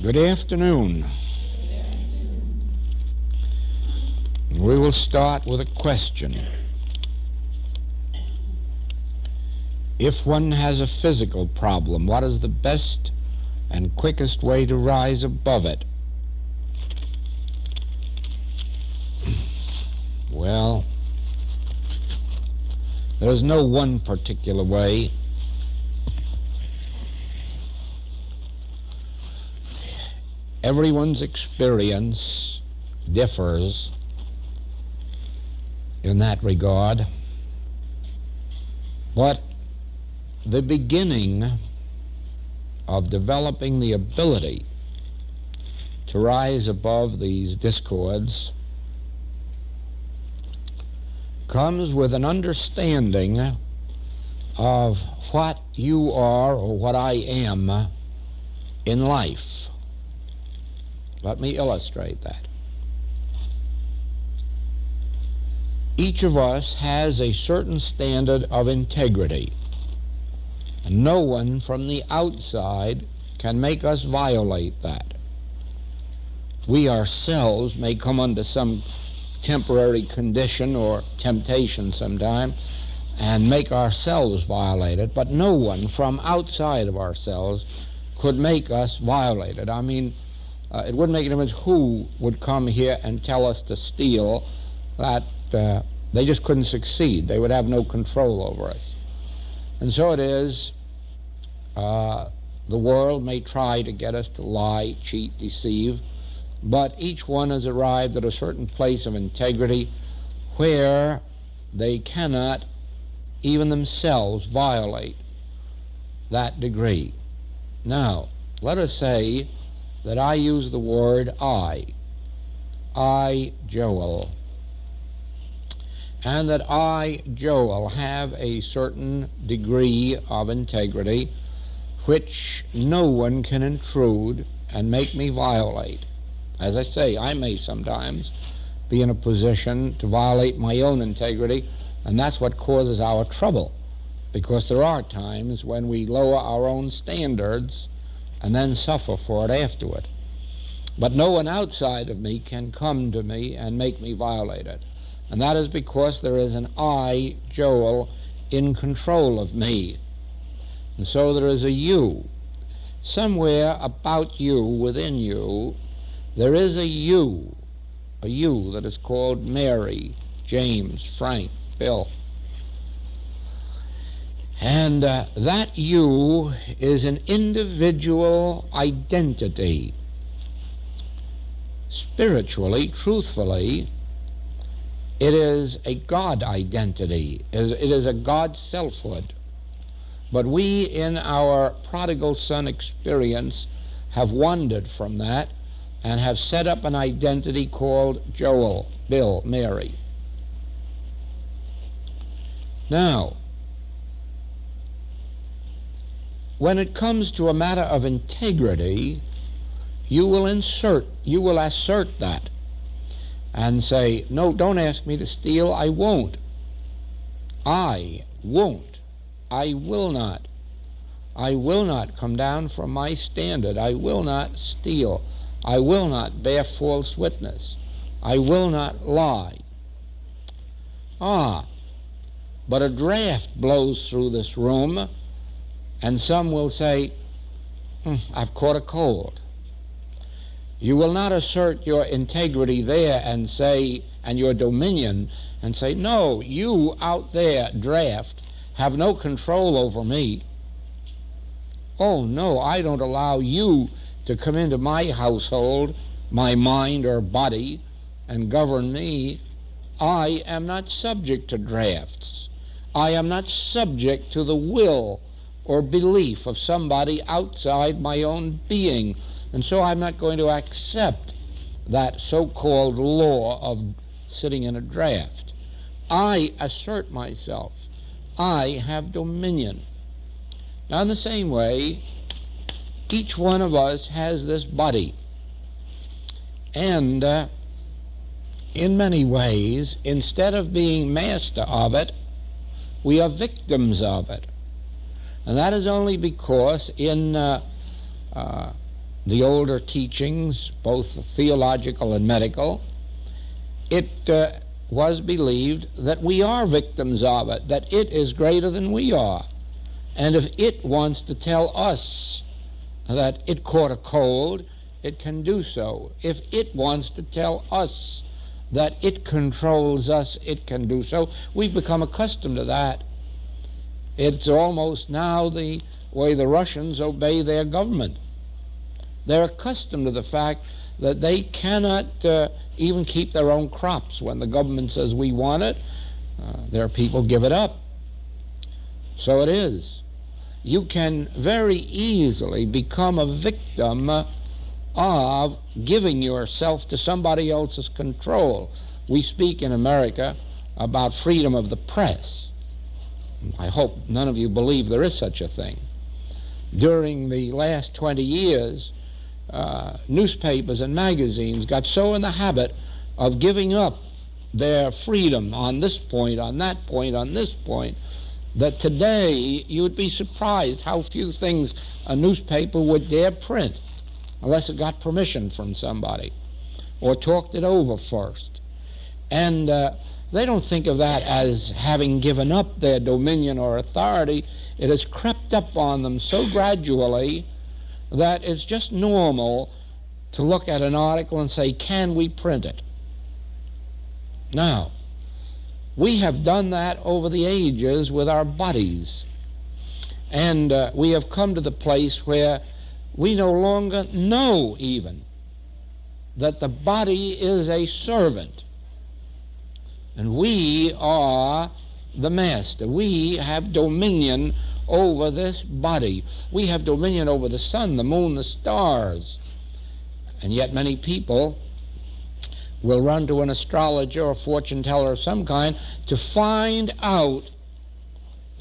Good afternoon. We will start with a question. If one has a physical problem, what is the best and quickest way to rise above it? Well, there's no one particular way. Everyone's experience differs in that regard, but the beginning of developing the ability to rise above these discords comes with an understanding of what you are or what I am in life. Let me illustrate that. Each of us has a certain standard of integrity, and no one from the outside can make us violate that. We ourselves may come under some temporary condition or temptation sometime and make ourselves violate it, but no one from outside of ourselves could make us violate it. I mean, it wouldn't make any difference who would come here and tell us to steal, that they just couldn't succeed. They would have no control over us. And so it is, the world may try to get us to lie, cheat, deceive, but each one has arrived at a certain place of integrity where they cannot even themselves violate that degree. Now, let us say that I use the word I, Joel, and that I, Joel, have a certain degree of integrity which no one can intrude and make me violate. As I say, I may sometimes be in a position to violate my own integrity, and that's what causes our trouble, because there are times when we lower our own standards and then suffer for it afterward. But no one outside of me can come to me and make me violate it. And that is because there is an I, Joel, in control of me. And so there is a you. Somewhere about you, within you, there is a you that is called Mary, James, Frank, Bill. And that you is an individual identity. Spiritually, truthfully, it is a God identity. It is a God selfhood. But we, in our prodigal son experience, have wandered from that and have set up an identity called Joel, Bill, Mary. Now, when it comes to a matter of integrity, you will assert that and say, no, don't ask me to steal, I won't. I won't. I will not. I will not come down from my standard. I will not steal. I will not bear false witness. I will not lie. But a draft blows through this room, and some will say, I've caught a cold. You will not assert your integrity there and say, and your dominion, and say, no, you out there, draft, have no control over me. Oh, no, I don't allow you to come into my household, my mind or body, and govern me. I am not subject to drafts. I am not subject to the will or belief of somebody outside my own being. And so I'm not going to accept that so-called law of sitting in a draft. I assert myself. I have dominion. Now, in the same way, each one of us has this body. And in many ways, instead of being master of it, we are victims of it. And that is only because in the older teachings, both theological and medical, it was believed that we are victims of it, that it is greater than we are. And if it wants to tell us that it caught a cold, it can do so. If it wants to tell us that it controls us, it can do so. We've become accustomed to that. It's almost now the way the Russians obey their government. They're accustomed to the fact that they cannot even keep their own crops. When the government says we want it, their people give it up. So it is. You can very easily become a victim of giving yourself to somebody else's control. We speak in America about freedom of the press. I hope none of you believe there is such a thing. During the last 20 years, newspapers and magazines got so in the habit of giving up their freedom on this point, on that point, on this point, that today you would be surprised how few things a newspaper would dare print unless it got permission from somebody or talked it over first. And they don't think of that as having given up their dominion or authority. It has crept up on them so gradually that it's just normal to look at an article and say, can we print it? Now, we have done that over the ages with our bodies. And we have come to the place where we no longer know even that the body is a servant. And we are the master. We have dominion over this body. We have dominion over the sun, the moon, the stars. And yet many people will run to an astrologer or fortune teller of some kind to find out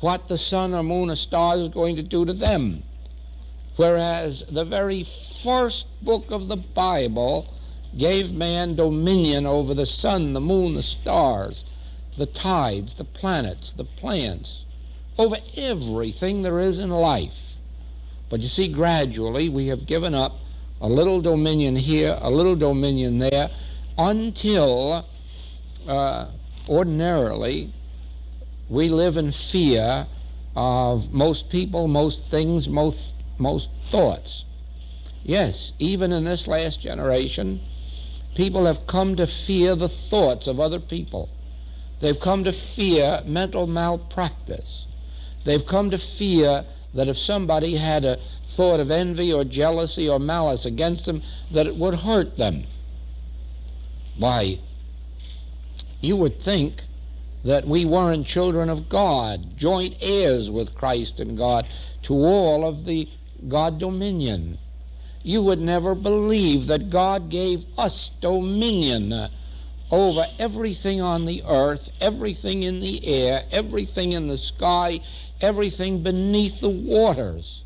what the sun or moon or stars is going to do to them. Whereas the very first book of the Bible gave man dominion over the sun, the moon, the stars, the tides, the planets, the plants, over everything there is in life. But you see, gradually we have given up a little dominion here, a little dominion there, until ordinarily we live in fear of most people, most things, most thoughts. Yes, even in this last generation, people have come to fear the thoughts of other people. They've come to fear mental malpractice. They've come to fear that if somebody had a thought of envy or jealousy or malice against them, that it would hurt them. Why, you would think that we weren't children of God, joint heirs with Christ and God to all of the God dominion. You would never believe that God gave us dominion over everything on the earth, everything in the air, everything in the sky, everything beneath the waters.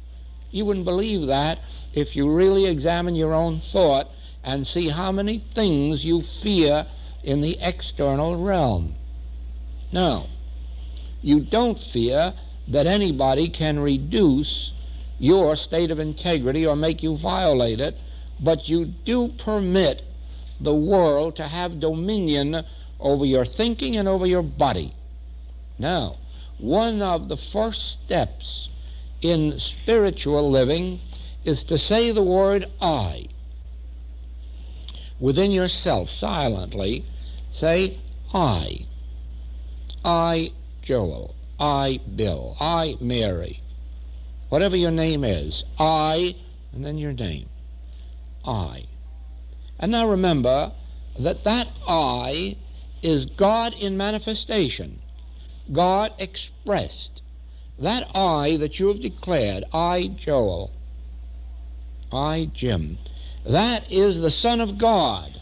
You wouldn't believe that if you really examine your own thought and see how many things you fear in the external realm. Now, you don't fear that anybody can reduce your state of integrity or make you violate it, but you do permit the world to have dominion over your thinking and over your body. Now, one of the first steps in spiritual living is to say the word I. Within yourself, silently, say I. I, Joel. I, Bill. I, Mary. Whatever your name is, I, and then your name. I. And now remember that that I is God in manifestation, God expressed. That I that you have declared, I, Joel, I, Jim, that is the Son of God.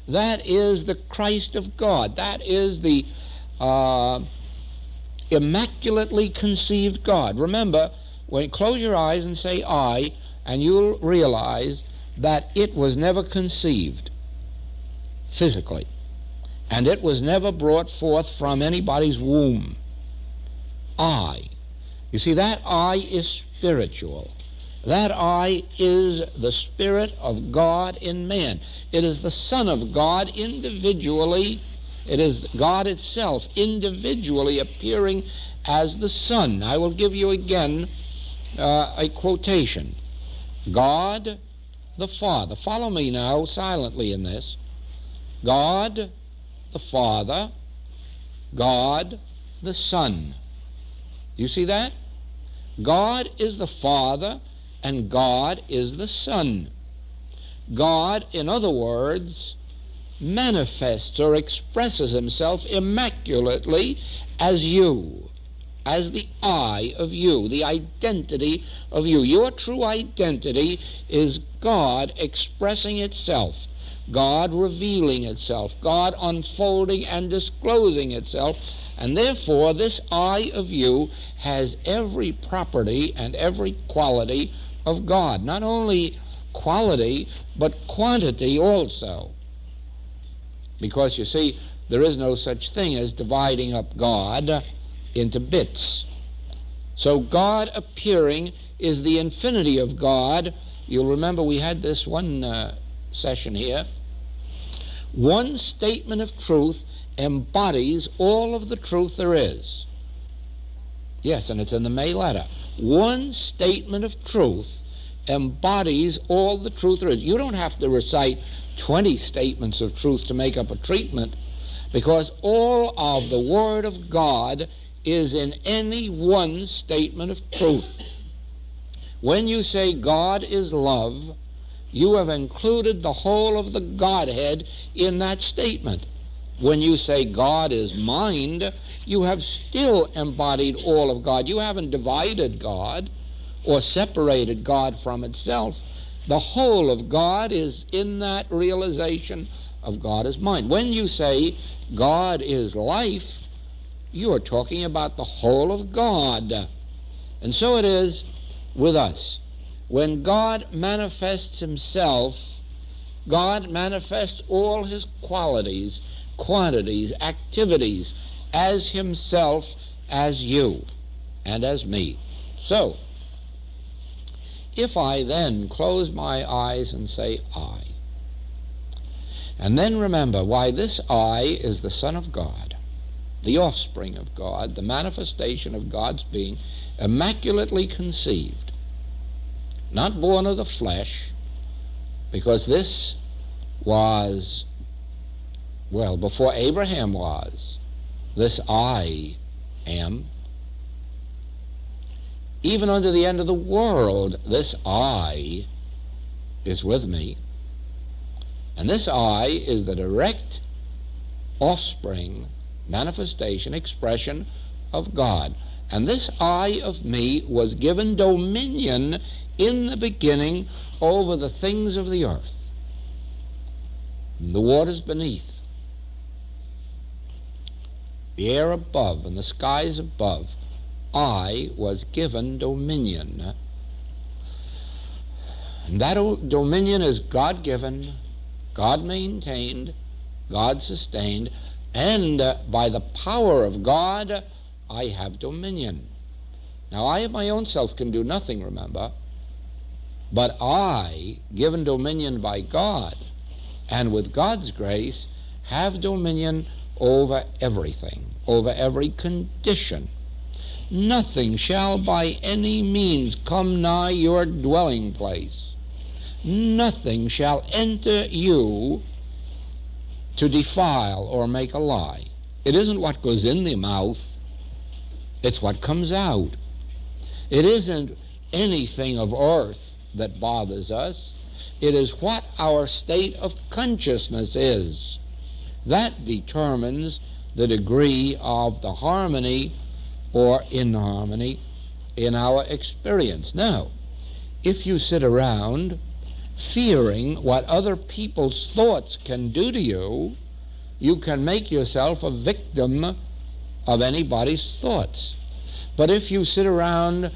That is the Christ of God. That is the immaculately conceived God. Remember, close your eyes and say I, and you'll realize that it was never conceived physically, and it was never brought forth from anybody's womb. I. You see, that I is spiritual. That I is the Spirit of God in man. It is the Son of God individually. It is God itself individually appearing as the Son. I will give you again a quotation. God the Father. Follow me now silently in this. God the Father, God the Son. You see that? God is the Father and God is the Son. God, in other words, manifests or expresses himself immaculately as you, as the I of you, the identity of you. Your true identity is God expressing itself, God revealing itself, God unfolding and disclosing itself, and therefore this I of you has every property and every quality of God. Not only quality, but quantity also. Because, you see, there is no such thing as dividing up God into bits. So God appearing is the infinity of God. You'll remember we had this one session here. One statement of truth embodies all of the truth there is. Yes, and it's in the May letter. One statement of truth embodies all the truth there is. You don't have to recite 20 statements of truth to make up a treatment, because all of the Word of God is in any one statement of truth. When you say God is love, you have included the whole of the Godhead in that statement. When you say God is mind, you have still embodied all of God. You haven't divided God or separated God from itself. The whole of God is in that realization of God as mind. When you say God is life, you are talking about the whole of God. And so it is with us. When God manifests himself, God manifests all his qualities, quantities, activities as himself, as you, and as me. So, if I then close my eyes and say I, and then remember why this I is the Son of God, the offspring of God, the manifestation of God's being, immaculately conceived, not born of the flesh, because this was, well, before Abraham was, this I am. Even unto the end of the world, this I is with me. And this I is the direct offspring, manifestation, expression of God. And this I of me was given dominion in the beginning over the things of the earth, the waters beneath, the air above, and the skies above. I was given dominion. And that dominion is God-given, God-maintained, God-sustained, and by the power of God, I have dominion. Now, I of my own self can do nothing, remember, but I, given dominion by God, and with God's grace, have dominion over everything, over every condition. Nothing shall by any means come nigh your dwelling place. Nothing shall enter you to defile or make a lie. It isn't what goes in the mouth, it's what comes out. It isn't anything of earth that bothers us. It is what our state of consciousness is. That determines the degree of the harmony or inharmony in our experience. Now, if you sit around fearing what other people's thoughts can do to you, you can make yourself a victim of anybody's thoughts. But if you sit around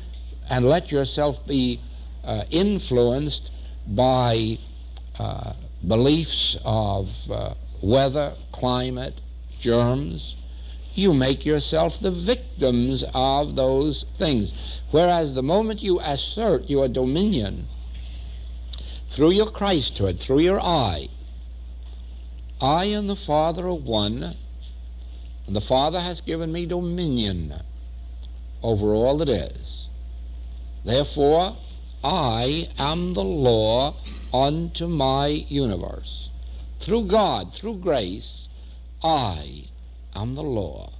and let yourself be influenced by beliefs of weather, climate, germs, you make yourself the victims of those things. Whereas the moment you assert your dominion through your Christhood, through your I and the Father are one, and the Father has given me dominion over all that is. Therefore, I am the law unto my universe. Through God, through grace, I am the law.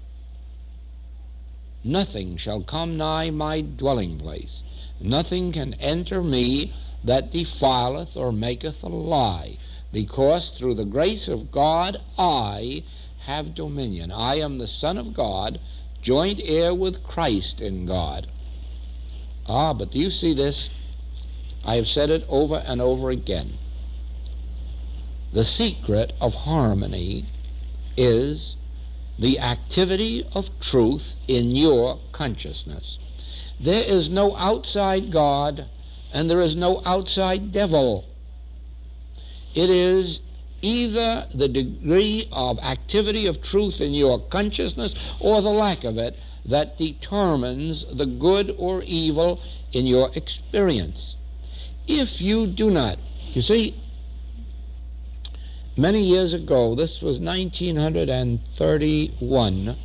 Nothing shall come nigh my dwelling place. Nothing can enter me that defileth or maketh a lie, because through the grace of God I have dominion. I am the Son of God, joint heir with Christ in God. But do you see this? I have said it over and over again. The secret of harmony is the activity of truth in your consciousness. There is no outside God and there is no outside devil. It is either the degree of activity of truth in your consciousness or the lack of it that determines the good or evil in your experience. If you do not, you see, many years ago, this was 1931,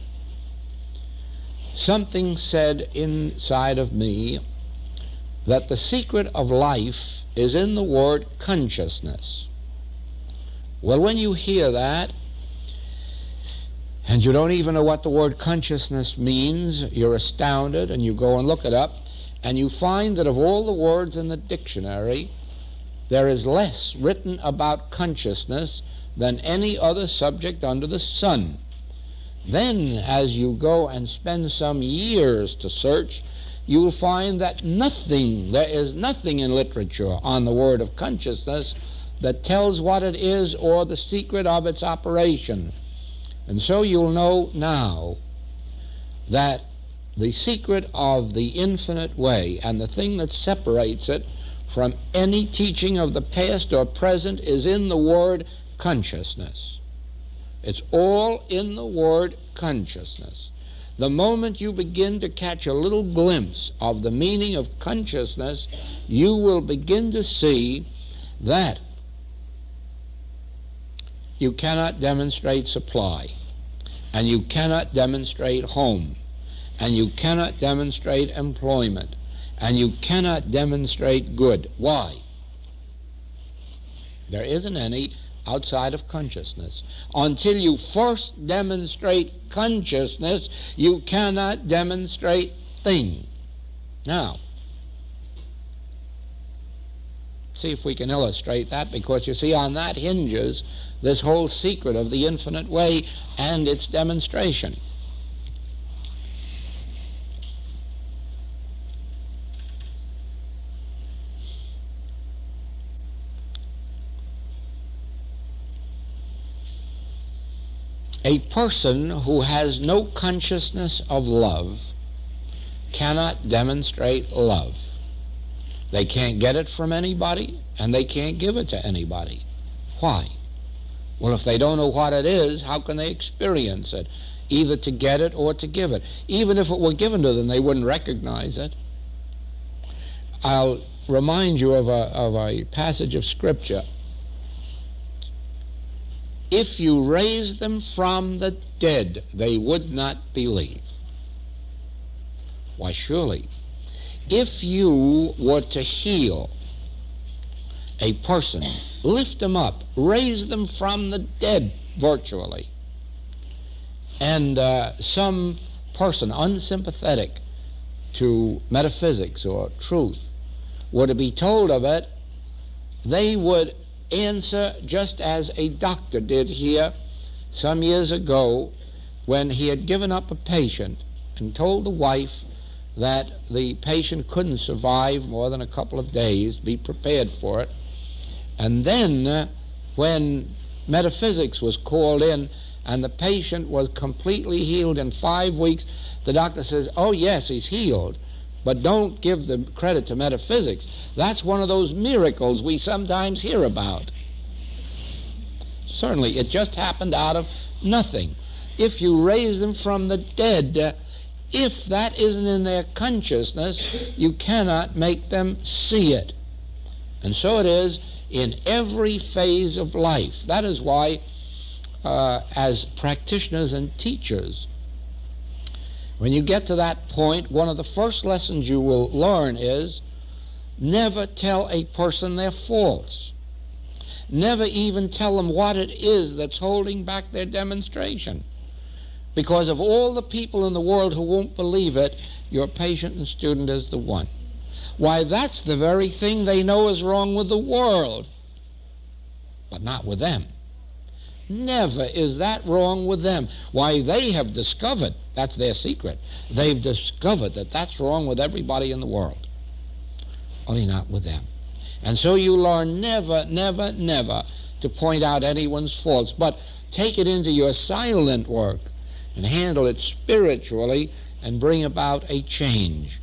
something said inside of me that the secret of life is in the word consciousness. Well, when you hear that, and you don't even know what the word consciousness means, you're astounded, and you go and look it up, and you find that of all the words in the dictionary, there is less written about consciousness than any other subject under the sun. Then, as you go and spend some years to search, you will find that there is nothing in literature on the word of consciousness that tells what it is or the secret of its operation. And so you'll know now that the secret of the infinite way and the thing that separates it from any teaching of the past or present is in the word consciousness. It's all in the word consciousness. The moment you begin to catch a little glimpse of the meaning of consciousness, you will begin to see that you cannot demonstrate supply, and you cannot demonstrate home, and you cannot demonstrate employment, and you cannot demonstrate good. Why? There isn't any outside of consciousness. Until you first demonstrate consciousness, you cannot demonstrate thing. Now, see if we can illustrate that, because you see, on that hinges this whole secret of the infinite way and its demonstration. A person who has no consciousness of love cannot demonstrate love. They can't get it from anybody, and they can't give it to anybody. Why? Well, if they don't know what it is, how can they experience it? Either to get it or to give it. Even if it were given to them, they wouldn't recognize it. I'll remind you of a passage of Scripture. If you raise them from the dead, they would not believe. Why, surely, if you were to heal a person, lift them up, raise them from the dead virtually, and some person unsympathetic to metaphysics or truth were to be told of it, they would answer just as a doctor did here some years ago when he had given up a patient and told the wife that the patient couldn't survive more than a couple of days, be prepared for it. And then when metaphysics was called in and the patient was completely healed in 5 weeks, the doctor says, oh yes, he's healed, but don't give the credit to metaphysics. That's one of those miracles we sometimes hear about. Certainly, it just happened out of nothing. if you raise them from the dead, if that isn't in their consciousness, you cannot make them see it. And so it is in every phase of life. That is why, as practitioners and teachers, when you get to that point, one of the first lessons you will learn is never tell a person their faults. Never even tell them what it is that's holding back their demonstration. Because of all the people in the world who won't believe it, your patient and student is the one. Why, that's the very thing they know is wrong with the world, but not with them. Never is that wrong with them. Why, they have discovered, that's their secret, they've discovered that that's wrong with everybody in the world, only not with them. And so you learn never, never, never to point out anyone's faults, but take it into your silent work and handle it spiritually and bring about a change.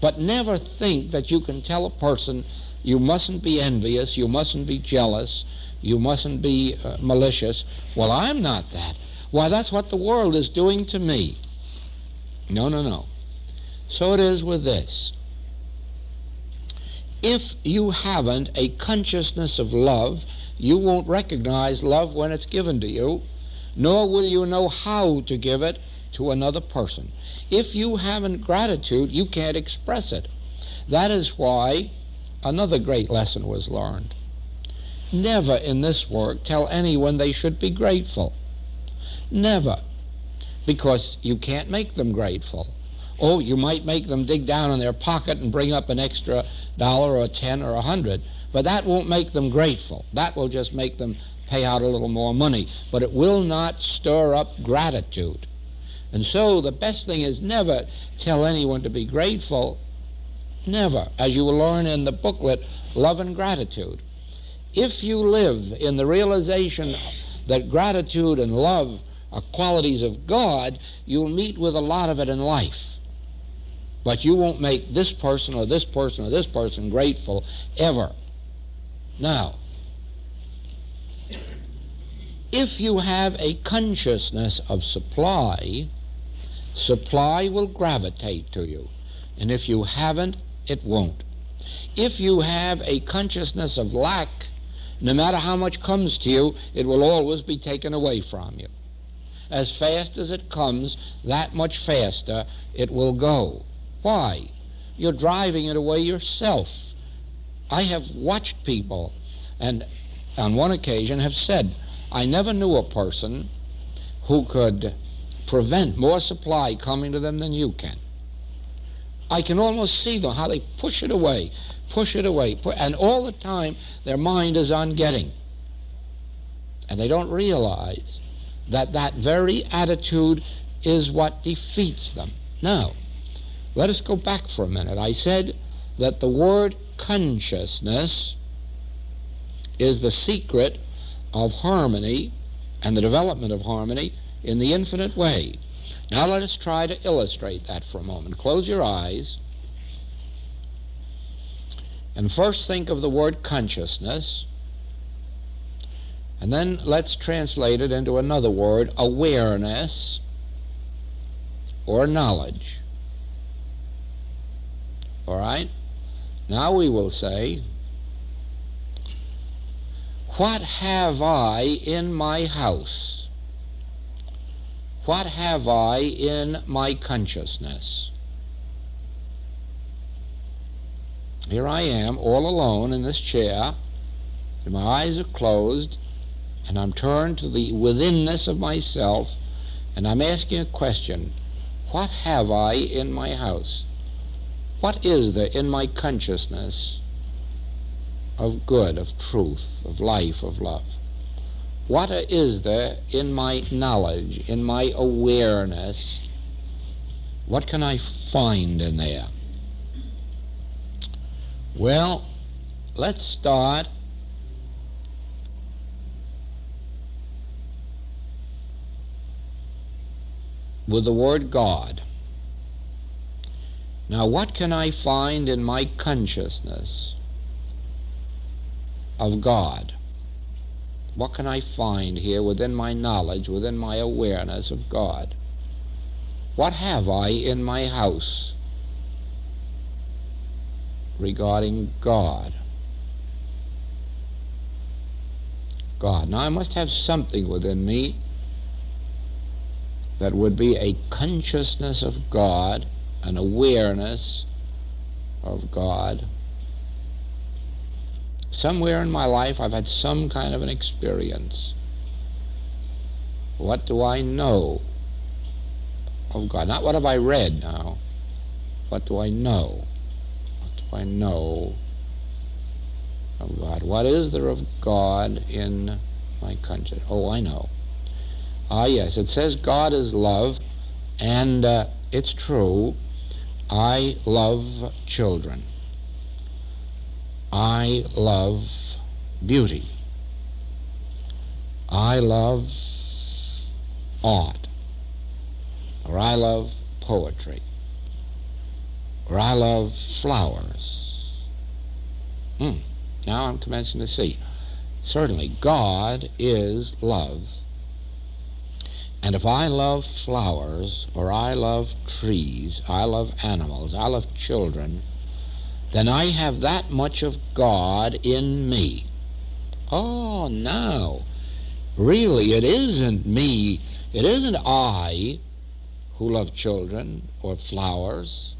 But never think that you can tell a person, you mustn't be envious, you mustn't be jealous, you mustn't be malicious. Well, I'm not that. Why, that's what the world is doing to me. No, no, no. So it is with this. If you haven't a consciousness of love, you won't recognize love when it's given to you, nor will you know how to give it to another person. If you haven't gratitude, you can't express it. That is why another great lesson was learned. Never in this work tell anyone they should be grateful. Never. Because you can't make them grateful. Oh, you might make them dig down in their pocket and bring up an extra $1 or 10 or 100, but that won't make them grateful. That will just make them pay out a little more money, but it will not stir up gratitude. And so the best thing is never tell anyone to be grateful. Never. As you will learn in the booklet, Love and Gratitude. If you live in the realization that gratitude and love are qualities of God, you'll meet with a lot of it in life. But you won't make this person or this person or this person grateful ever. Now, if you have a consciousness of supply, supply will gravitate to you. And if you haven't, it won't. If you have a consciousness of lack, no matter how much comes to you, it will always be taken away from you. As fast as it comes, that much faster it will go. Why? You're driving it away yourself. I have watched people, and on one occasion have said, I never knew a person who could prevent more supply coming to them than you can. I can almost see them, how they push it away, and all the time their mind is on getting. And they don't realize that that very attitude is what defeats them. Now, let us go back for a minute. I said that the word consciousness is the secret of harmony and the development of harmony in the infinite way. Now let us try to illustrate that for a moment. Close your eyes and first think of the word consciousness, and then let's translate it into another word, awareness or knowledge. All right? Now we will say, what have I in my house? What have I in my consciousness? Here I am, all alone in this chair, and my eyes are closed, and I'm turned to the withinness of myself, and I'm asking a question. What have I in my house? What is there in my consciousness of good, of truth, of life, of love? What is there in my knowledge, in my awareness? What can I find in there? Well, let's start with the word God. Now, what can I find in my consciousness of God? What can I find here within my knowledge, within my awareness of God? What have I in my house regarding God? God. Now I must have something within me that would be a consciousness of God, an awareness of God. Somewhere in my life I've had some kind of an experience. What do I know of God? Not what have I read now. What do I know? What do I know of God? What is there of God in my conscience? Oh, I know. Yes, it says God is love, and it's true. I love children. I love beauty. I love art. Or I love poetry. Or I love flowers. Now I'm commencing to see. Certainly, God is love. And if I love flowers, or I love trees, I love animals, I love children, then I have that much of God in me. Oh, now, really, it isn't me, it isn't I who love children or flowers.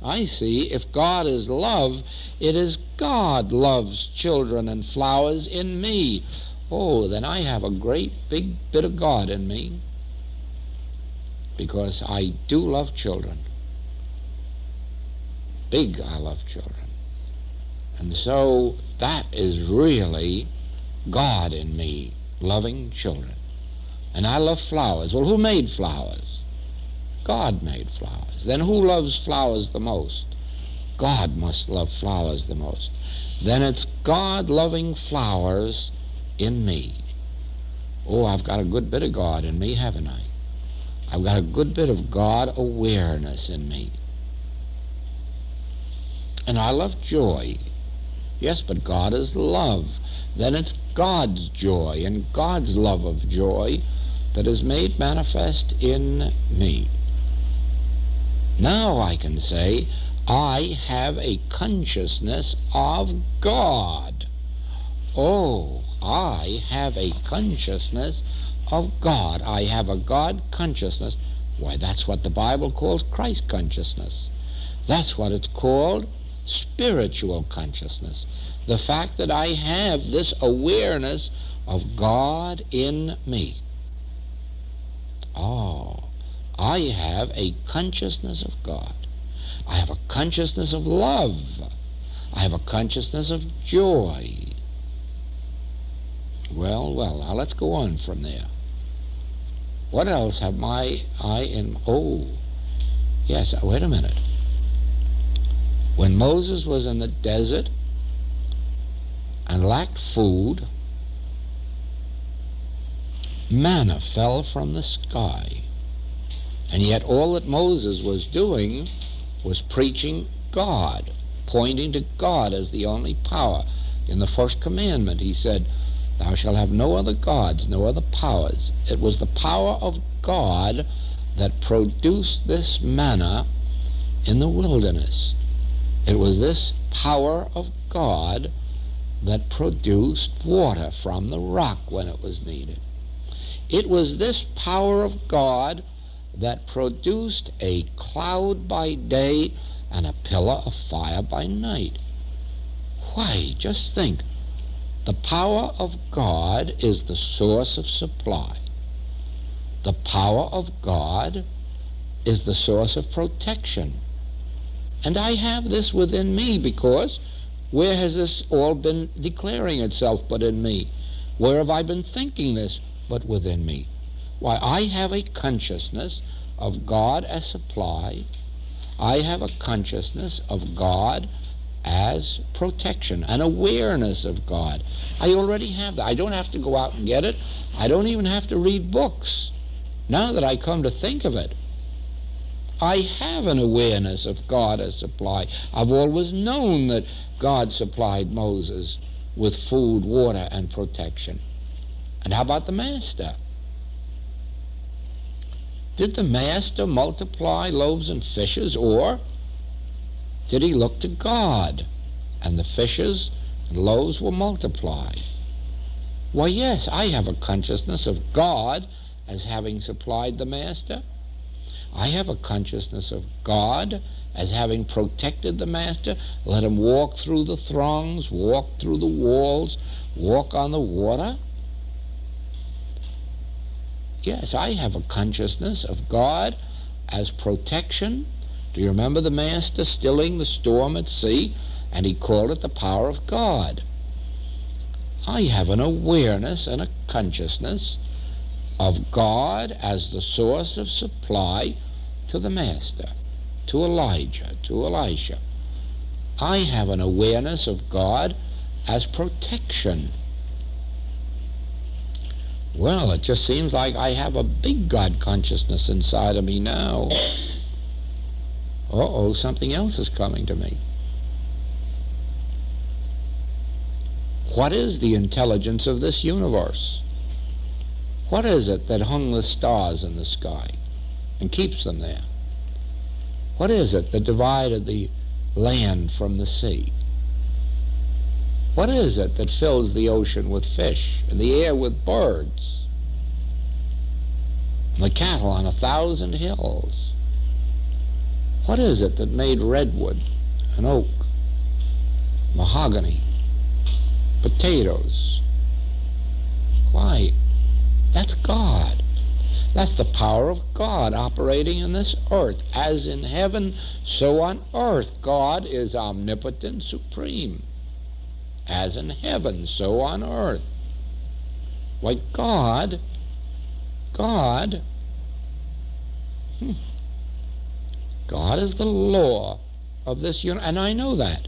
I see, if God is love, it is God loves children and flowers in me. Oh, then I have a great big bit of God in me, because I do love children. Big I love children. And so that is really God in me, loving children. And I love flowers. Well, who made flowers? God made flowers. Then who loves flowers the most? God must love flowers the most. Then it's God loving flowers in me. Oh, I've got a good bit of God in me, haven't I? I've got a good bit of God awareness in me. And I love joy. Yes, but God is love. Then it's God's joy and God's love of joy that is made manifest in me. Now I can say, I have a consciousness of God. Oh, I have a consciousness of God. I have a God consciousness. Why, that's what the Bible calls Christ consciousness. That's what it's called, spiritual consciousness. The fact that I have this awareness of God in me. Oh, I have a consciousness of God. I have a consciousness of love. I have a consciousness of joy. Well, now let's go on from there. What else have I in... Oh, yes, wait a minute. When Moses was in the desert and lacked food, manna fell from the sky. And yet all that Moses was doing was preaching God, pointing to God as the only power. In the first commandment he said, "Thou shalt have no other gods, no other powers." It was the power of God that produced this manna in the wilderness. It was this power of God that produced water from the rock when it was needed. It was this power of God that produced a cloud by day and a pillar of fire by night. Why, just think. The power of God is the source of supply. The power of God is the source of protection. And I have this within me, because where has this all been declaring itself but in me? Where have I been thinking this but within me? Why, I have a consciousness of God as supply. I have a consciousness of God as protection, an awareness of God. I already have that. I don't have to go out and get it. I don't even have to read books. Now that I come to think of it, I have an awareness of God as supply. I've always known that God supplied Moses with food, water, and protection. And how about the master? Did the master multiply loaves and fishes, or did he look to God and the fishes and loaves were multiplied? Why, yes, I have a consciousness of God as having supplied the master. I have a consciousness of God as having protected the master, let him walk through the throngs, walk through the walls, walk on the water. Yes, I have a consciousness of God as protection. Do you remember the master stilling the storm at sea? And he called it the power of God. I have an awareness and a consciousness of God as the source of supply to the master, to Elijah, to Elisha. I have an awareness of God as protection. Well, it just seems like I have a big God consciousness inside of me now. Uh-oh, something else is coming to me. What is the intelligence of this universe? What is it that hung the stars in the sky and keeps them there? What is it that divided the land from the sea? What is it that fills the ocean with fish and the air with birds and the cattle on 1,000 hills? What is it that made redwood and oak, mahogany, potatoes? Why, that's God. That's the power of God operating in this earth. As in heaven, so on earth. God is omnipotent, supreme. As in heaven, so on earth. Why, God is the law of this universe, and I know that.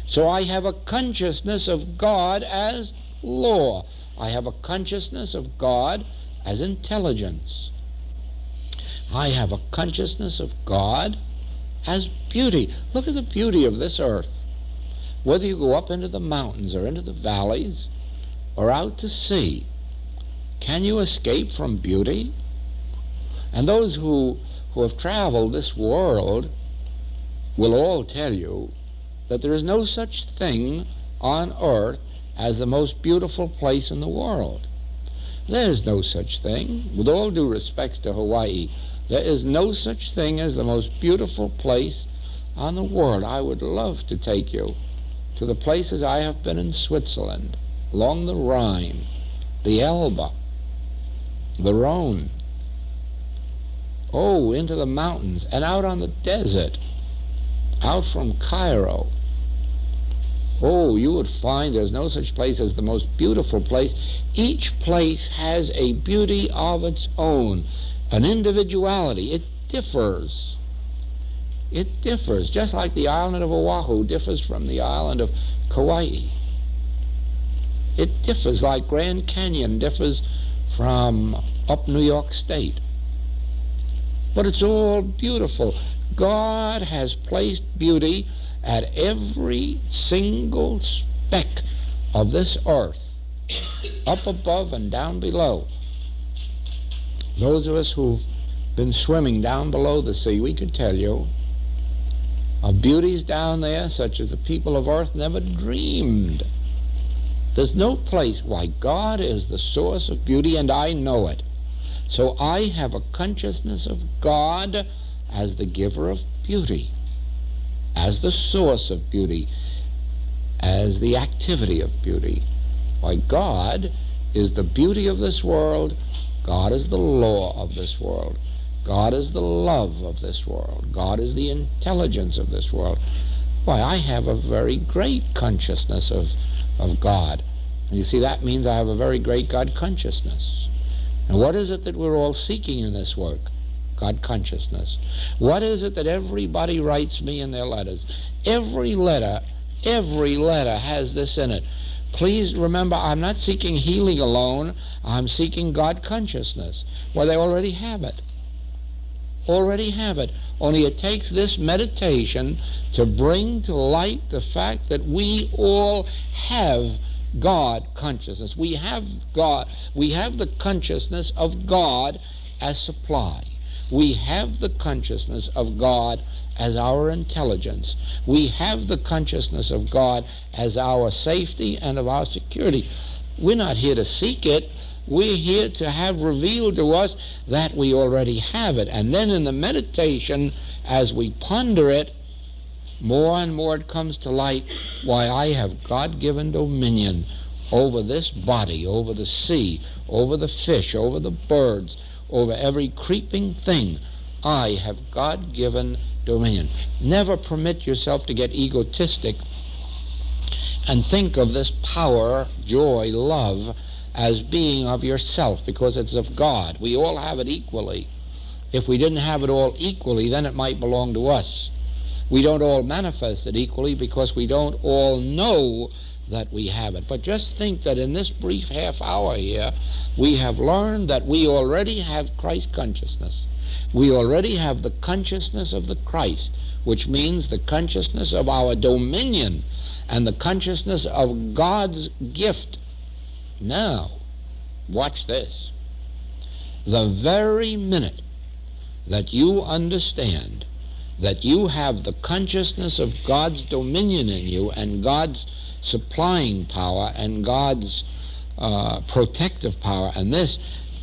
So I have a consciousness of God as law. I have a consciousness of God as intelligence. I have a consciousness of God as beauty. Look at the beauty of this earth. Whether you go up into the mountains or into the valleys or out to sea, can you escape from beauty? And those who have traveled this world will all tell you that there is no such thing on earth as the most beautiful place in the world. There is no such thing. With all due respects to Hawaii, there is no such thing as the most beautiful place on the world. I would love to take you to the places I have been in Switzerland, along the Rhine, the Elbe, the Rhone, into the mountains and out on the desert, out from Cairo. You would find there's no such place as the most beautiful place. Each place has a beauty of its own, an individuality. It differs. It differs, just like the island of Oahu differs from the island of Kauai. It differs like Grand Canyon differs from up New York State. But it's all beautiful. God has placed beauty at every single speck of this earth, up above and down below. Those of us who've been swimming down below the sea, we could tell you of beauties down there such as the people of earth never dreamed. There's no place. Why, God is the source of beauty, and I know it. So I have a consciousness of God as the giver of beauty, as the source of beauty, as the activity of beauty. Why, God is the beauty of this world. God is the law of this world. God is the love of this world. God is the intelligence of this world. Why, I have a very great consciousness of God. And you see, that means I have a very great God consciousness. And what is it that we're all seeking in this work? God consciousness. What is it that everybody writes me in their letters? Every letter has this in it. Please remember, I'm not seeking healing alone. I'm seeking God consciousness. Well, they already have it. Already have it. Only it takes this meditation to bring to light the fact that we all have God consciousness. We have God. We have the consciousness of God as supply. We have the consciousness of God as our intelligence. We have the consciousness of God as our safety and of our security. We're not here to seek it. We're here to have revealed to us that we already have it. And then in the meditation, as we ponder it, more and more it comes to light, why, I have God-given dominion over this body, over the sea, over the fish, over the birds, over every creeping thing. I have God-given dominion. Never permit yourself to get egotistic and think of this power, joy, love, as being of yourself, because it's of God. We all have it equally. If we didn't have it all equally, then it might belong to us. We don't all manifest it equally because we don't all know that we have it. But just think that in this brief half hour here, we have learned that we already have Christ consciousness. We already have the consciousness of the Christ, which means the consciousness of our dominion and the consciousness of God's gift. Now, watch this. The very minute that you understand that you have the consciousness of God's dominion in you and God's supplying power and God's protective power, and this,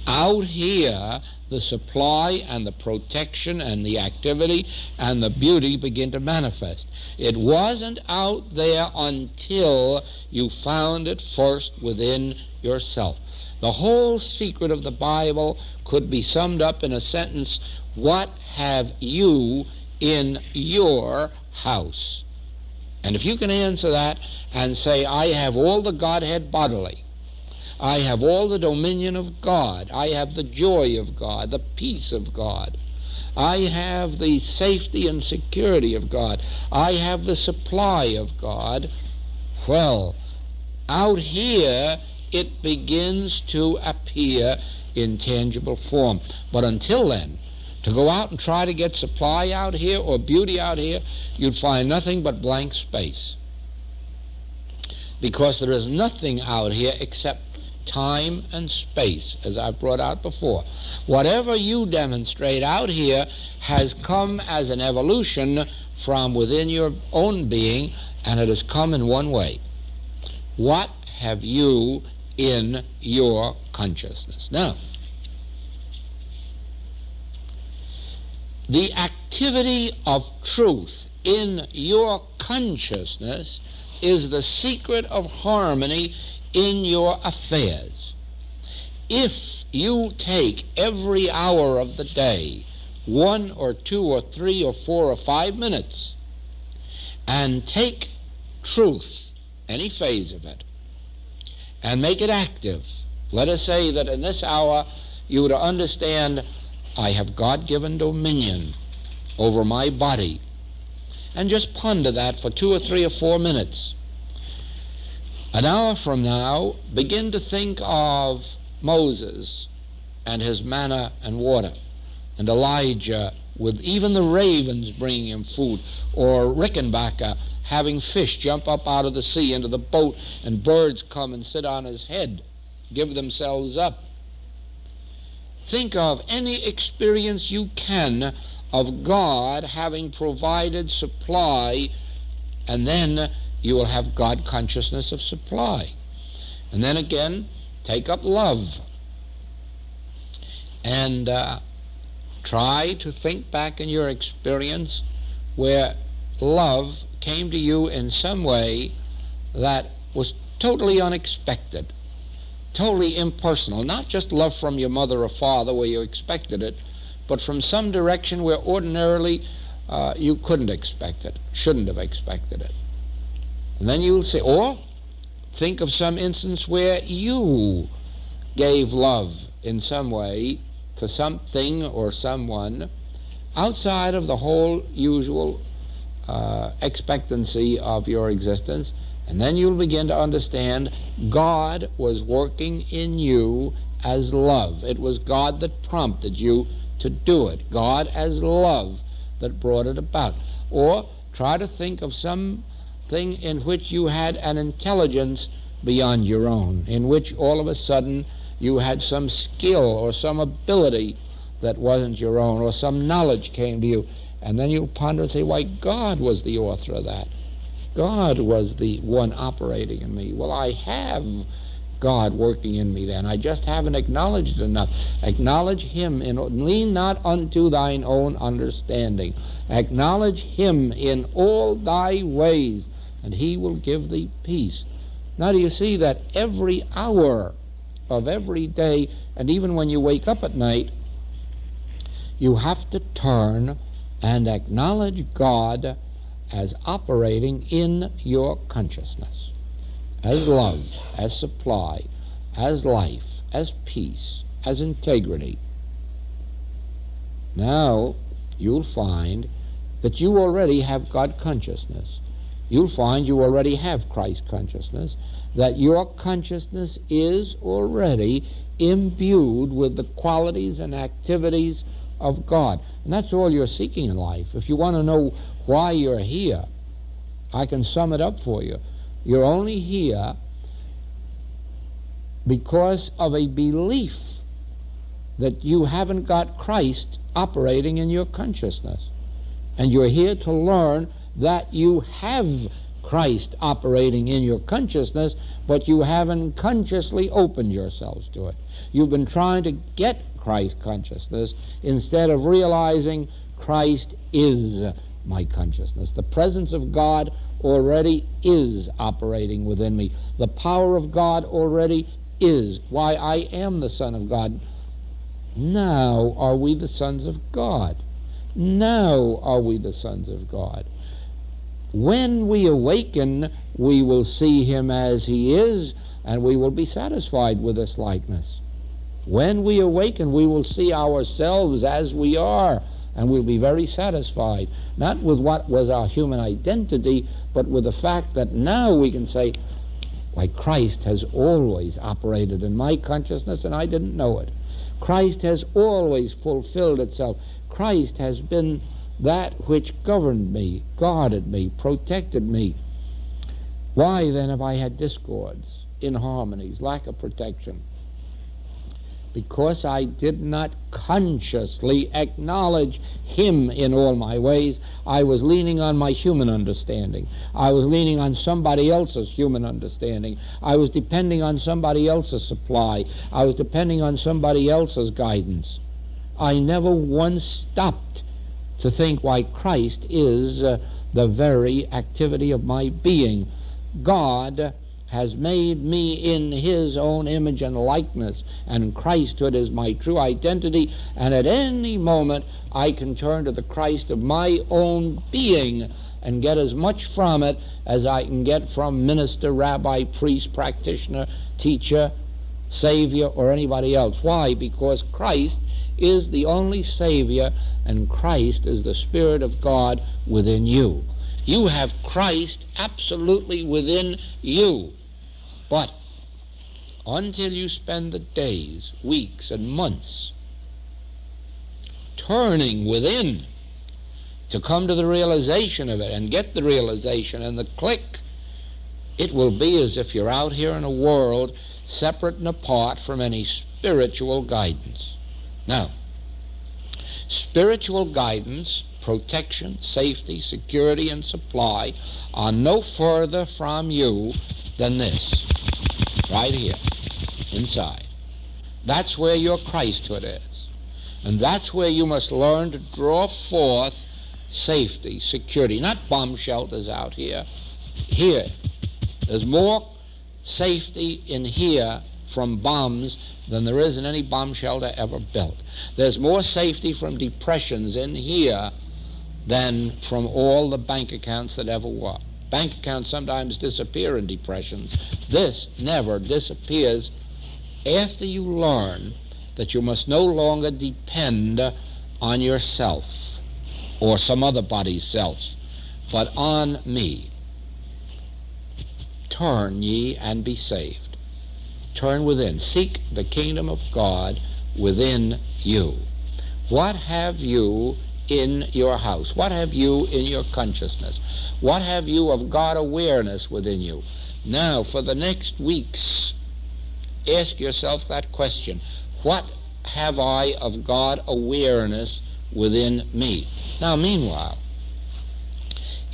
out here, the supply and the protection and the activity and the beauty begin to manifest. It wasn't out there until you found it first within yourself. The whole secret of the Bible could be summed up in a sentence: what have you in your house? And if you can answer that and say, I have all the Godhead bodily, I have all the dominion of God, I have the joy of God, the peace of God, I have the safety and security of God, I have the supply of God, well, out here it begins to appear in tangible form. But until then, to go out and try to get supply out here or beauty out here, you'd find nothing but blank space. Because there is nothing out here except time and space, as I've brought out before. Whatever you demonstrate out here has come as an evolution from within your own being, and it has come in one way. What have you in your consciousness? Now, the activity of truth in your consciousness is the secret of harmony in your affairs. If you take every hour of the day, 1 or 2 or 3 or 4 or 5 minutes, and take truth, any phase of it, and make it active. Let us say that in this hour you would understand, I have God-given dominion over my body. And just ponder that for 2 or 3 or 4 minutes. An hour from now, begin to think of Moses and his manna and water, and Elijah with even the ravens bringing him food, or Rickenbacker having fish jump up out of the sea into the boat, and birds come and sit on his head, give themselves up. Think of any experience you can of God having provided supply, and then you will have God consciousness of supply. And then again, take up love and try to think back in your experience where love came to you in some way that was totally unexpected, totally impersonal. Not just love from your mother or father where you expected it, but from some direction where ordinarily you couldn't expect it, shouldn't have expected it. And then you'll say, or think of some instance where you gave love in some way to something or someone outside of the whole usual expectancy of your existence, and then you'll begin to understand God was working in you as love. It was God that prompted you to do it. God as love that brought it about. Or try to think of something in which you had an intelligence beyond your own, in which all of a sudden you had some skill or some ability that wasn't your own, or some knowledge came to you, and then you'll ponder and say, why, God was the author of that. God was the one operating in me. Well, I have God working in me then. I just haven't acknowledged it enough. Acknowledge him. Lean not unto thine own understanding. Acknowledge him in all thy ways, and he will give thee peace. Now do you see that every hour of every day, and even when you wake up at night, you have to turn and acknowledge God as operating in your consciousness, as love, as supply, as life, as peace, as integrity. Now you'll find that you already have God consciousness. You'll find you already have Christ consciousness, that your consciousness is already imbued with the qualities and activities of God. And that's all you're seeking in life. If you want to know why you're here, I can sum it up for you. You're only here because of a belief that you haven't got Christ operating in your consciousness. And you're here to learn that you have Christ operating in your consciousness, but you haven't consciously opened yourselves to it. You've been trying to get Christ consciousness instead of realizing Christ is my consciousness. The presence of God already is operating within me. The power of God already is. Why, I am the Son of God. Now are we the sons of God. Now are we the sons of God. When we awaken, we will see him as he is, and we will be satisfied with this likeness. When we awaken, we will see ourselves as we are, and we'll be very satisfied, not with what was our human identity, but with the fact that now we can say, why, Christ has always operated in my consciousness, and I didn't know it. Christ has always fulfilled itself. Christ has been that which governed me, guarded me, protected me. Why then have I had discords, inharmonies, lack of protection? Because I did not consciously acknowledge him in all my ways. I was leaning on my human understanding. I was leaning on somebody else's human understanding. I was depending on somebody else's supply. I was depending on somebody else's guidance. I never once stopped to think why Christ is the very activity of my being. God has made me in his own image and likeness, and Christhood is my true identity, and at any moment I can turn to the Christ of my own being and get as much from it as I can get from minister, rabbi, priest, practitioner, teacher, savior, or anybody else. Why? Because Christ is the only Savior, and Christ is the Spirit of God within you. You have Christ absolutely within you. But until you spend the days, weeks, and months turning within to come to the realization of it and get the realization and the click, it will be as if you're out here in a world separate and apart from any spiritual guidance. Now, spiritual guidance, protection, safety, security, and supply are no further from you than this, right here, inside. That's where your Christhood is. And that's where you must learn to draw forth safety, security, not bomb shelters out here. Here, there's more safety in here from bombs than there is in any bomb shelter ever built. There's more safety from depressions in here than from all the bank accounts that ever were. Bank accounts sometimes disappear in depressions. This never disappears after you learn that you must no longer depend on yourself or some other body's self, but on me. Turn ye and be saved. Turn within. Seek the kingdom of God within you. What have you in your house? What have you in your consciousness? What have you of God awareness within you? Now, for the next weeks, ask yourself that question. What have I of God awareness within me? Now, meanwhile,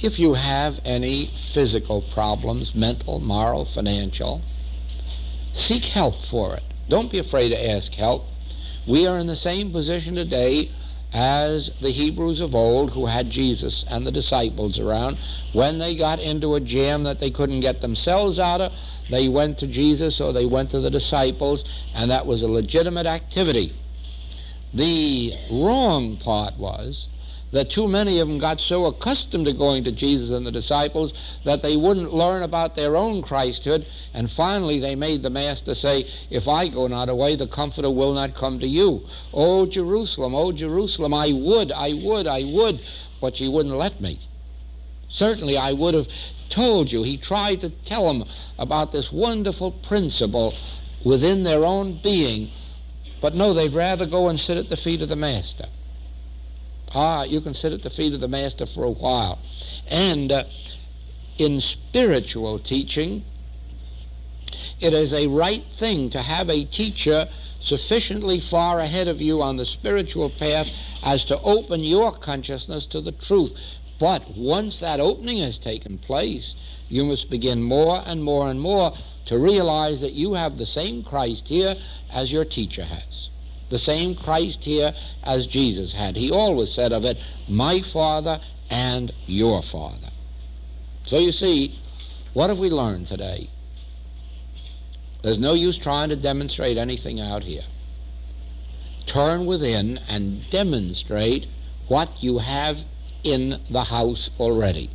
if you have any physical problems, mental, moral, financial, seek help for it. Don't be afraid to ask help. We are in the same position today as the Hebrews of old who had Jesus and the disciples around. When they got into a jam that they couldn't get themselves out of, they went to Jesus or they went to the disciples, and that was a legitimate activity. The wrong part was that too many of them got so accustomed to going to Jesus and the disciples that they wouldn't learn about their own Christhood, and finally they made the Master say, if I go not away, the Comforter will not come to you. Oh, Jerusalem, I would, but you wouldn't let me. Certainly I would have told you. He tried to tell them about this wonderful principle within their own being, but no, they'd rather go and sit at the feet of the Master. You can sit at the feet of the Master for a while. And in spiritual teaching, it is a right thing to have a teacher sufficiently far ahead of you on the spiritual path as to open your consciousness to the truth. But once that opening has taken place, you must begin more and more and more to realize that you have the same Christ here as your teacher has. The same Christ here as Jesus had. He always said of it, my Father and your Father. So you see, what have we learned today? There's no use trying to demonstrate anything out here. Turn within and demonstrate what you have in the house already.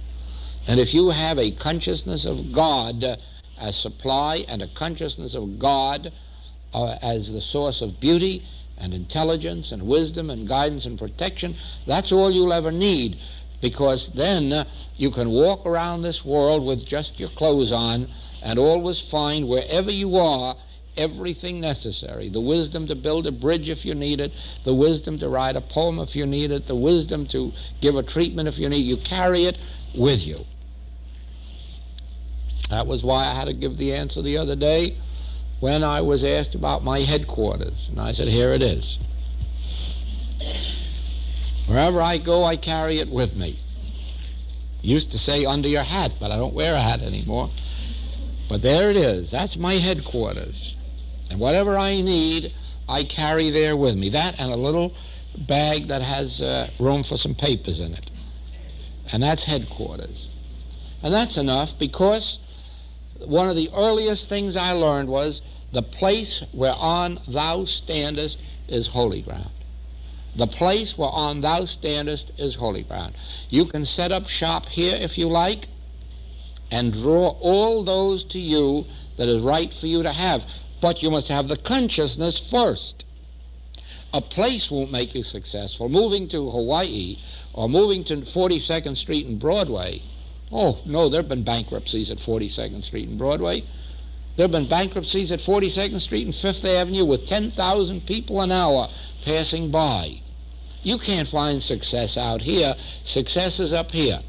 And if you have a consciousness of God as supply and a consciousness of God as the source of beauty and intelligence and wisdom and guidance and protection, that's all you'll ever need, because then you can walk around this world with just your clothes on and always find wherever you are everything necessary. The wisdom to build a bridge if you need it, the wisdom to write a poem if you need it, the wisdom to give a treatment if you need it. You carry it with you. That was why I had to give the answer the other day when I was asked about my headquarters. And I said, here it is. Wherever I go, I carry it with me. Used to say under your hat, but I don't wear a hat anymore. But there it is. That's my headquarters. And whatever I need, I carry there with me. That and a little bag that has room for some papers in it. And that's headquarters. And that's enough, because one of the earliest things I learned was the place whereon thou standest is holy ground. The place whereon thou standest is holy ground. You can set up shop here if you like and draw all those to you that is right for you to have, but you must have the consciousness first. A place won't make you successful. Moving to Hawaii or moving to 42nd Street and Broadway, oh, no, there have been bankruptcies at 42nd Street and Broadway. There have been bankruptcies at 42nd Street and Fifth Avenue with 10,000 people an hour passing by. You can't find success out here. Success is up here.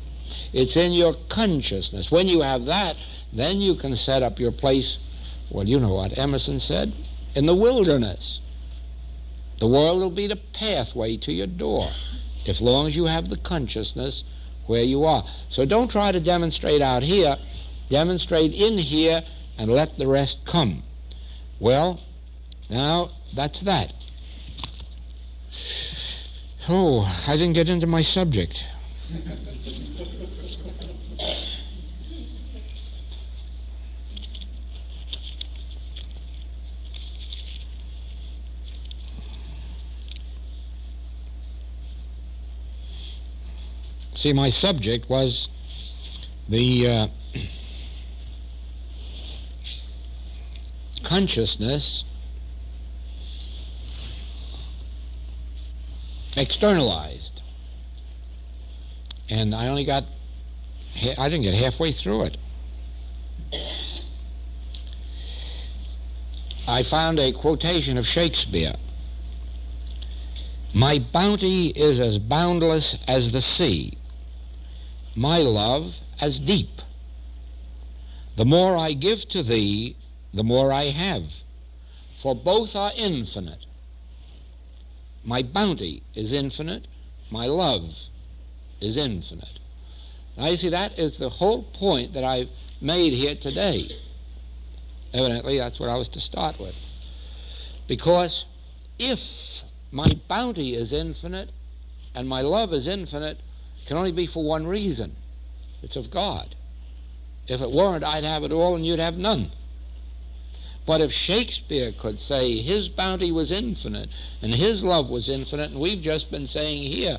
It's in your consciousness. When you have that, then you can set up your place, well, you know what Emerson said, in the wilderness. The world will be the pathway to your door, as long as you have the consciousness where you are. So don't try to demonstrate out here. Demonstrate in here and let the rest come. Well, now that's that. Oh, I didn't get into my subject. See, my subject was the consciousness externalized. And I only got, I didn't get halfway through it. I found a quotation of Shakespeare. My bounty is as boundless as the sea, my love as deep. The more I give to thee, the more I have, for both are infinite. My bounty is infinite, my love is infinite. Now you see, that is the whole point that I've made here today. Evidently, that's what I was to start with. Because if my bounty is infinite and my love is infinite, it can only be for one reason. It's of God. If it weren't, I'd have it all and you'd have none. But if Shakespeare could say his bounty was infinite and his love was infinite, and we've just been saying here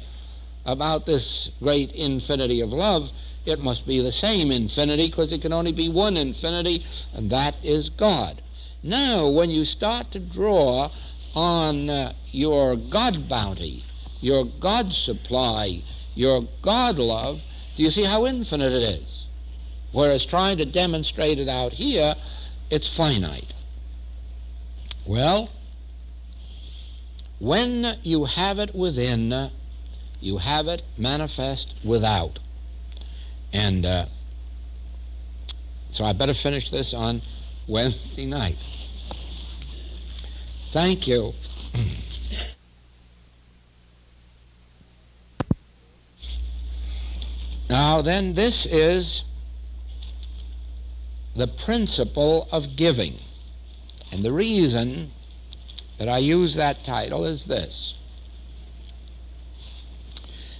about this great infinity of love, it must be the same infinity, because it can only be one infinity, and that is God. Now, when you start to draw on your God bounty, your God supply, your God love, do you see how infinite it is? Whereas trying to demonstrate it out here, it's finite. Well, when you have it within, you have it manifest without. And so I better finish this on Wednesday night. Thank you. Now then, this is the principle of giving. And the reason that I use that title is this.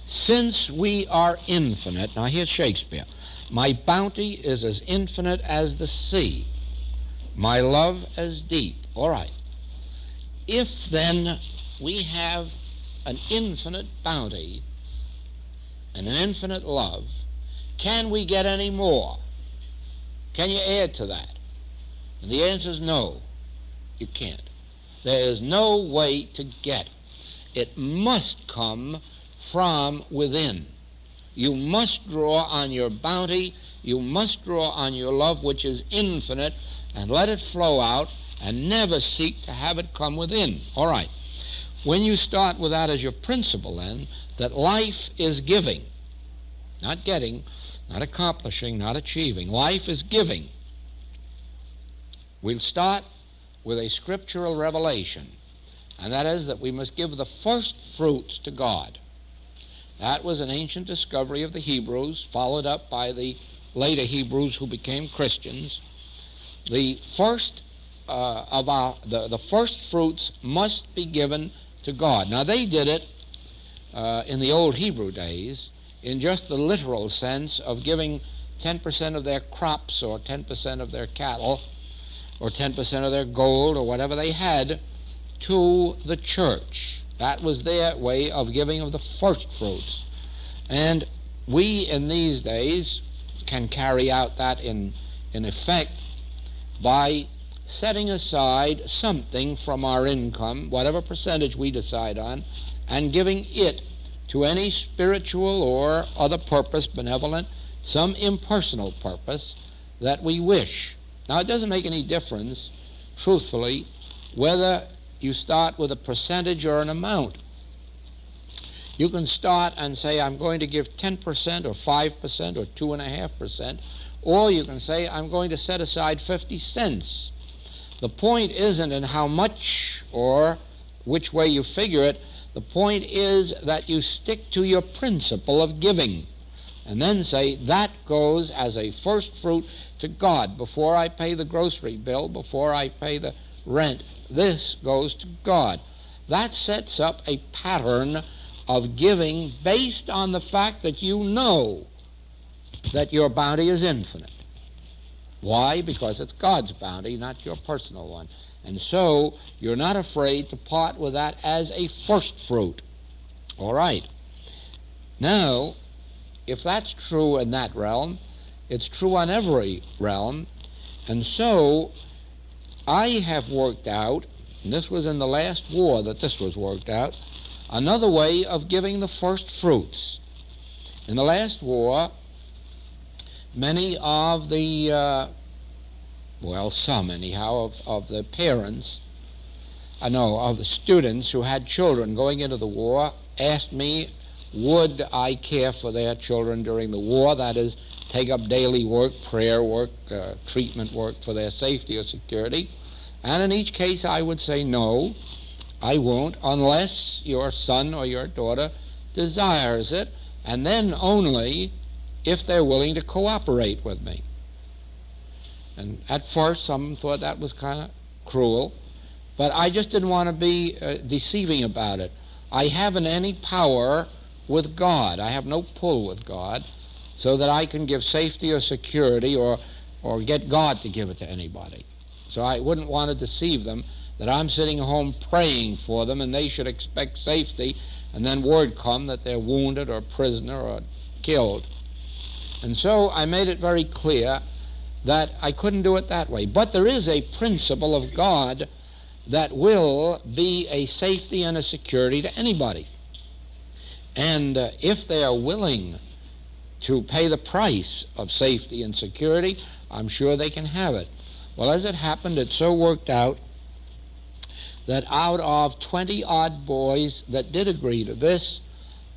Since we are infinite, now here's Shakespeare, my bounty is as infinite as the sea, my love as deep. All right. If then we have an infinite bounty and an infinite love, can we get any more? Can you add to that? And the answer is no, you can't. There is no way to get. It must come from within. You must draw on your bounty, you must draw on your love, which is infinite, and let it flow out, and never seek to have it come within. All right. When you start with that as your principle, then, that life is giving, not getting, not accomplishing, not achieving. Life is giving. We'll start with a scriptural revelation, and that is that we must give the first fruits to God. That was an ancient discovery of the Hebrews, followed up by the later Hebrews who became Christians. The first the first fruits must be given to God. Now they did it in the old Hebrew days in just the literal sense of giving 10% of their crops or 10% of their cattle or 10% of their gold or whatever they had to the church. That was their way of giving of the first fruits. And we in these days can carry out that in effect by setting aside something from our income, whatever percentage we decide on, and giving it to any spiritual or other purpose, benevolent, some impersonal purpose that we wish. Now, it doesn't make any difference, truthfully, whether you start with a percentage or an amount. You can start and say, I'm going to give 10% or 5% or 2.5%, or you can say, I'm going to set aside 50 cents. The point isn't in how much or which way you figure it. The point is that you stick to your principle of giving, and then say, that goes as a first fruit to God. Before I pay the grocery bill, before I pay the rent, this goes to God. That sets up a pattern of giving based on the fact that you know that your bounty is infinite. Why? Because it's God's bounty, not your personal one. And so you're not afraid to part with that as a first fruit. All right. Now, if that's true in that realm, it's true on every realm. And so I have worked out, and this was in the last war that this was worked out, another way of giving the first fruits. In the last war, many of the, some anyhow, of the parents, of the students who had children going into the war asked me would I care for their children during the war? That is, take up daily work, prayer work, treatment work for their safety or security. And in each case I would say, no, I won't, unless your son or your daughter desires it, and then only if they're willing to cooperate with me. And at first some thought that was kind of cruel, but I just didn't want to be deceiving about it. I haven't any power with God. I have no pull with God so that I can give safety or security or get God to give it to anybody. So I wouldn't want to deceive them that I'm sitting home praying for them and they should expect safety, and then word come that they're wounded or prisoner or killed. And so I made it very clear that I couldn't do it that way. But there is a principle of God that will be a safety and a security to anybody. And if they are willing to pay the price of safety and security, I'm sure they can have it. Well, as it happened, it so worked out that out of 20-odd boys that did agree to this,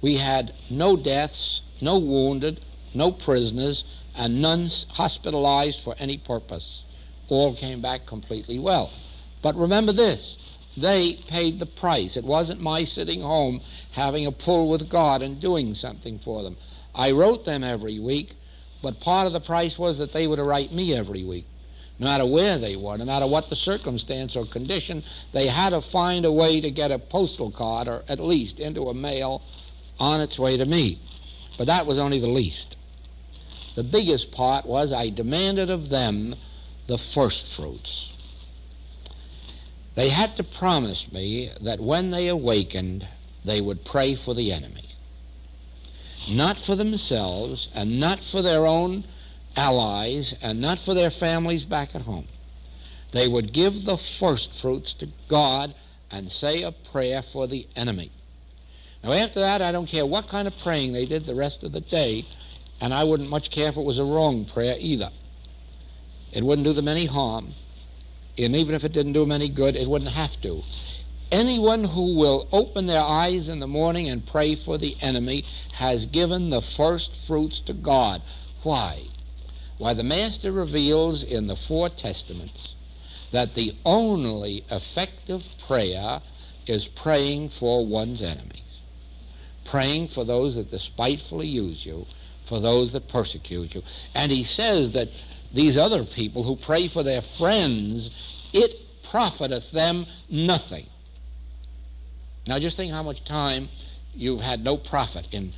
we had no deaths, no wounded, no prisoners, and none hospitalized for any purpose. All came back completely well. But remember this, they paid the price. It wasn't my sitting home having a pull with God and doing something for them. I wrote them every week, but part of the price was that they would write me every week. No matter where they were, no matter what the circumstance or condition, they had to find a way to get a postal card, or at least into a mail, on its way to me. But that was only the least. The biggest part was I demanded of them the first fruits. They had to promise me that when they awakened, they would pray for the enemy. Not for themselves, and not for their own allies, and not for their families back at home. They would give the first fruits to God and say a prayer for the enemy. Now after that, I don't care what kind of praying they did the rest of the day, and I wouldn't much care if it was a wrong prayer either. It wouldn't do them any harm, and even if it didn't do them any good, it wouldn't have to. Anyone who will open their eyes in the morning and pray for the enemy has given the first fruits to God. Why? Why, the Master reveals in the 4 Testaments that the only effective prayer is praying for one's enemies, praying for those that despitefully use you, for those that persecute you. And he says that these other people who pray for their friends, it profiteth them nothing. Now just think how much time you've had no profit in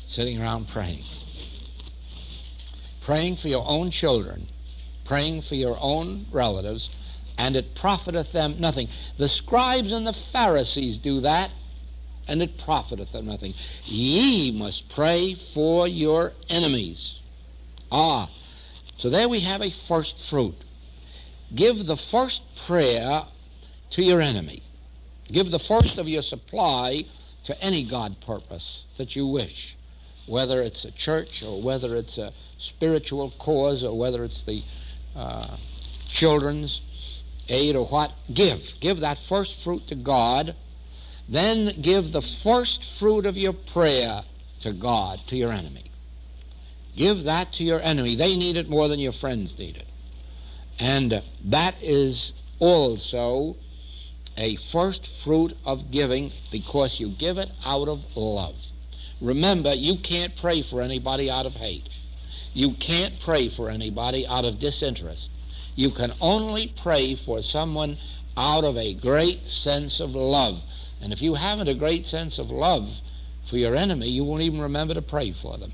sitting around praying. Praying for your own children, praying for your own relatives, and it profiteth them nothing. The scribes and the Pharisees do that, and it profiteth them nothing. Ye must pray for your enemies. So there we have a first fruit. Give the first prayer to your enemy. Give the first of your supply to any God purpose that you wish, whether it's a church or whether it's a spiritual cause or whether it's the children's aid or what. Give that first fruit to God. Then give the first fruit of your prayer to God, to your enemy. Give that to your enemy. They need it more than your friends need it. And that is also a first fruit of giving, because you give it out of love. Remember, you can't pray for anybody out of hate. You can't pray for anybody out of disinterest. You can only pray for someone out of a great sense of love. And if you haven't a great sense of love for your enemy, you won't even remember to pray for them.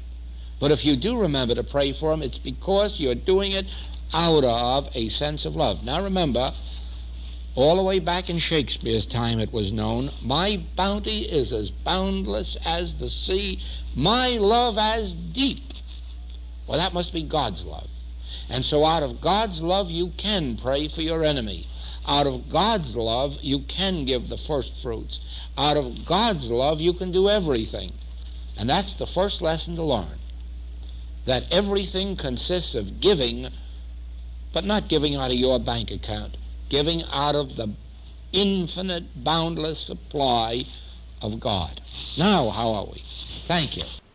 But if you do remember to pray for them, it's because you're doing it out of a sense of love. Now remember, all the way back in Shakespeare's time it was known, my bounty is as boundless as the sea, my love as deep. Well, that must be God's love. And so out of God's love you can pray for your enemy. Out of God's love you can give the first fruits. Out of God's love you can do everything. And that's the first lesson to learn. That everything consists of giving, but not giving out of your bank account. Giving out of the infinite, boundless supply of God. Now, how are we? Thank you.